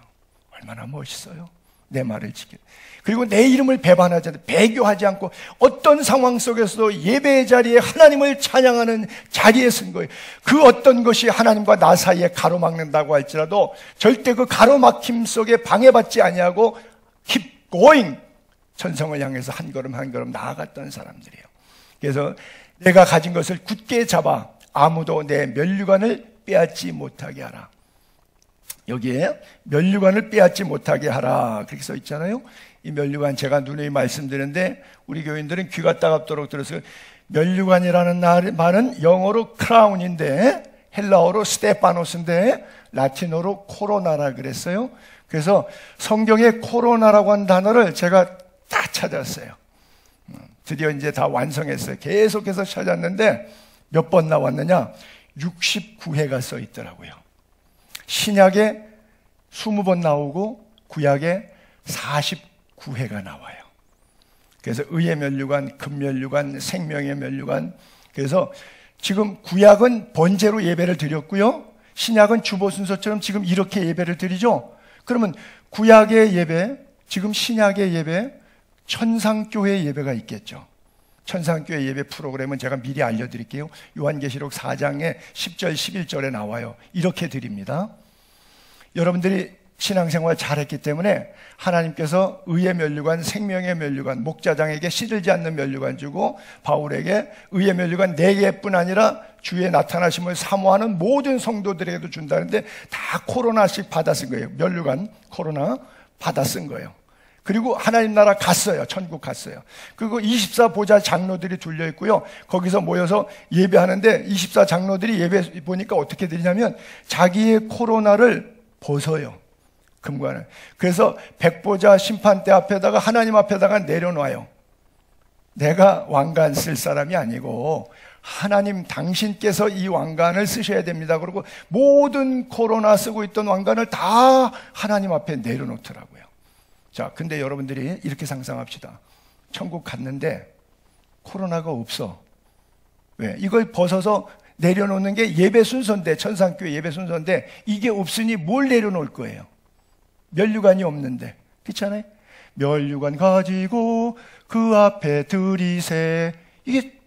Speaker 1: 얼마나 멋있어요. 내 말을 지켰다. 그리고 내 이름을 배반하지 않고 배교하지 않고 어떤 상황 속에서도 예배의 자리에 하나님을 찬양하는 자리에 쓴 거예요. 그 어떤 것이 하나님과 나 사이에 가로막는다고 할지라도 절대 그 가로막힘 속에 방해받지 아니하고 keep going, 천성을 향해서 한 걸음 한 걸음 나아갔던 사람들이에요. 그래서 내가 가진 것을 굳게 잡아 아무도 내 면류관을 빼앗지 못하게 하라. 여기에 면류관을 빼앗지 못하게 하라 그렇게 써 있잖아요. 이 면류관 제가 누누이 말씀드리는데 우리 교인들은 귀가 따갑도록 들었어요. 면류관이라는 말은 영어로 크라운인데 헬라어로 스테파노스인데 라틴어로 코로나라 그랬어요. 그래서 성경에 코로나라고 한 단어를 제가 다 찾았어요. 드디어 이제 다 완성했어요. 계속해서 찾았는데 몇 번 나왔느냐? 69회가 써 있더라고요. 신약에 20번 나오고 구약에 49회가 나와요. 그래서 의의 면류관, 금면류관, 생명의 면류관. 그래서 지금 구약은 번제로 예배를 드렸고요. 신약은 주보 순서처럼 지금 이렇게 예배를 드리죠. 그러면 구약의 예배, 지금 신약의 예배, 천상교회 예배가 있겠죠. 천상교회 예배 프로그램은 제가 미리 알려드릴게요. 요한계시록 4장에 10절, 11절에 나와요. 이렇게 드립니다. 여러분들이 신앙생활 잘했기 때문에 하나님께서 의의 면류관, 생명의 면류관, 목자장에게 시들지 않는 면류관 주고 바울에게 의의 면류관 4개뿐 아니라 주의 나타나심을 사모하는 모든 성도들에게도 준다는데 다 코로나씩 받아 쓴 거예요. 면류관, 코로나 받아 쓴 거예요. 그리고 하나님 나라 갔어요. 천국 갔어요. 그리고 24보좌 장로들이 둘려 있고요. 거기서 모여서 예배하는데 24 장로들이 예배 보니까 어떻게 드리냐면 자기의 코로나를 벗어요. 금관을. 그래서 백보자 심판대 앞에다가 하나님 앞에다가 내려놔요. 내가 왕관 쓸 사람이 아니고 하나님 당신께서 이 왕관을 쓰셔야 됩니다. 그리고 모든 코로나 쓰고 있던 왕관을 다 하나님 앞에 내려놓더라고요. 자, 근데 여러분들이 이렇게 상상합시다. 천국 갔는데 코로나가 없어. 왜? 이걸 벗어서 내려놓는 게 예배 순서인데, 천상교회 예배 순서인데 이게 없으니 뭘 내려놓을 거예요? 면류관이 없는데. 그렇잖아요? 면류관 가지고 그 앞에 들이세. 이게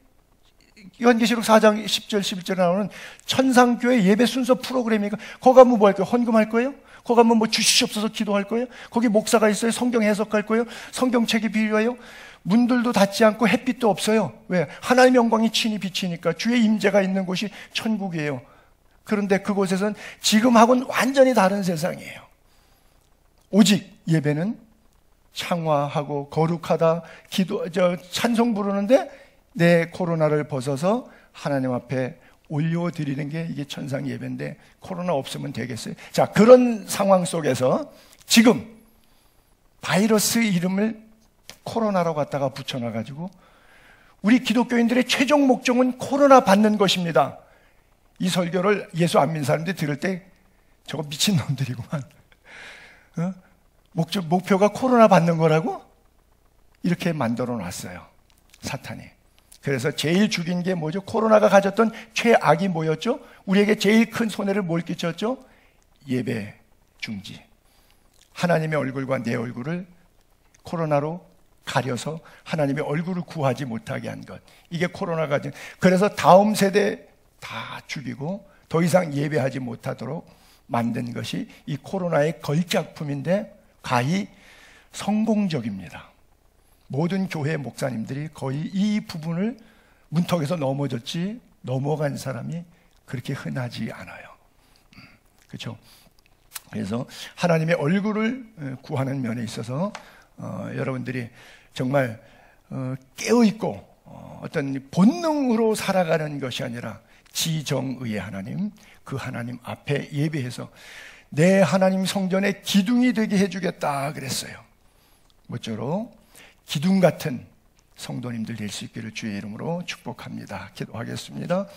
Speaker 1: 요한계시록 4장 10절 11절에 나오는 천상교회 예배 순서 프로그램이니까 거기 가면 뭐 할 거예요? 헌금할 거예요? 거기 가면 뭐 주시옵소서 기도할 거예요? 거기 목사가 있어요? 성경 해석할 거예요? 성경책이 필요해요? 문들도 닫지 않고 햇빛도 없어요. 왜? 하나님의 영광이 친히 비치니까. 주의 임재가 있는 곳이 천국이에요. 그런데 그곳에선 지금하고는 완전히 다른 세상이에요. 오직 예배는 창화하고 거룩하다 찬송 부르는데 내 코로나를 벗어서 하나님 앞에 올려드리는 게 이게 천상 예배인데 코로나 없으면 되겠어요? 자, 그런 상황 속에서 지금 바이러스 이름을 코로나라고 갖다가 붙여놔가지고 우리 기독교인들의 최종 목적은 코로나 받는 것입니다. 이 설교를 예수 안 믿는 사람들이 들을 때 저거 미친놈들이구만. 목표가 코로나 받는 거라고? 이렇게 만들어 놨어요, 사탄이. 그래서 제일 죽인 게 뭐죠? 코로나가 가졌던 최악이 뭐였죠? 우리에게 제일 큰 손해를 뭘 끼쳤죠? 예배 중지. 하나님의 얼굴과 내 얼굴을 코로나로 가려서 하나님의 얼굴을 구하지 못하게 한 것. 이게 코로나가 된. 그래서 다음 세대 다 죽이고 더 이상 예배하지 못하도록 만든 것이 이 코로나의 걸작품인데 가히 성공적입니다. 모든 교회 목사님들이 거의 이 부분을 문턱에서 넘어졌지 넘어간 사람이 그렇게 흔하지 않아요. 그렇죠? 그래서 하나님의 얼굴을 구하는 면에 있어서 여러분들이 정말 깨어있고 어떤 본능으로 살아가는 것이 아니라 지정의의 하나님, 그 하나님 앞에 예배해서 내 하나님 성전의 기둥이 되게 해주겠다 그랬어요. 모쪼록 기둥 같은 성도님들 될 수 있기를 주의 이름으로 축복합니다. 기도하겠습니다.